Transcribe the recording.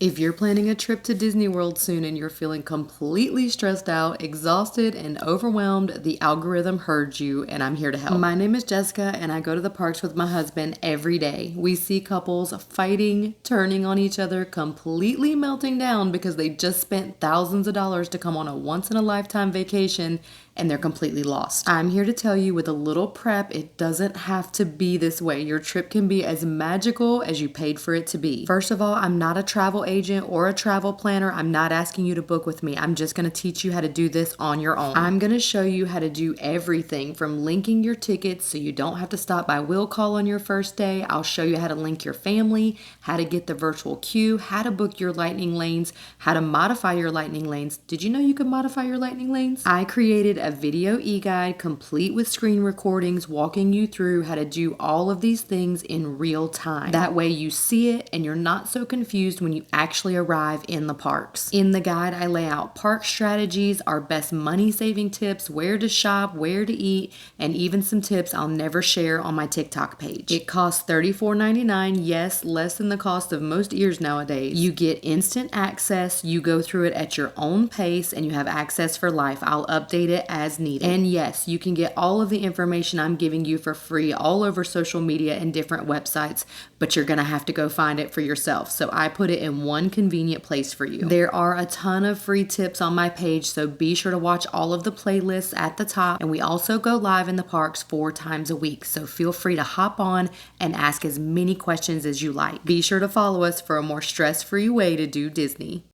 If you're planning a trip to Disney World soon and you're feeling completely stressed out, exhausted, and overwhelmed, the algorithm heard you, and I'm here to help. My name is Jessica, and I go to the parks with my husband every day. We see couples fighting, turning on each other, completely melting down because they just spent thousands of dollars to come on a once-in-a-lifetime vacation, and they're completely lost. I'm here to tell you, with a little prep, it doesn't have to be this way. Your trip can be as magical as you paid for it to be. First of all, I'm not a travel agent or a travel planner. I'm not asking you to book with me. I'm just going to teach you how to do this on your own. I'm going to show you how to do everything from linking your tickets so you don't have to stop by will call on your first day. I'll show you how to link your family, how to get the virtual queue, how to book your lightning lanes, how to modify your lightning lanes. Did you know you could modify your lightning lanes? I created a video e-guide complete with screen recordings walking you through how to do all of these things in real time. That way you see it and you're not so confused when you actually arrive in the parks. In the guide, I lay out park strategies, our best money-saving tips, where to shop, where to eat, and even some tips I'll never share on my TikTok page. It costs $34.99, yes, less than the cost of most ears nowadays. You get instant access, you go through it at your own pace, and you have access for life. I'll update it as needed. And yes, you can get all of the information I'm giving you for free all over social media and different websites, but you're gonna have to go find it for yourself. So I put it in one convenient place for you. There are a ton of free tips on my page, so be sure to watch all of the playlists at the top. And we also go live in the parks 4 times a week, so feel free to hop on and ask as many questions as you like. Be sure to follow us for a more stress-free way to do Disney.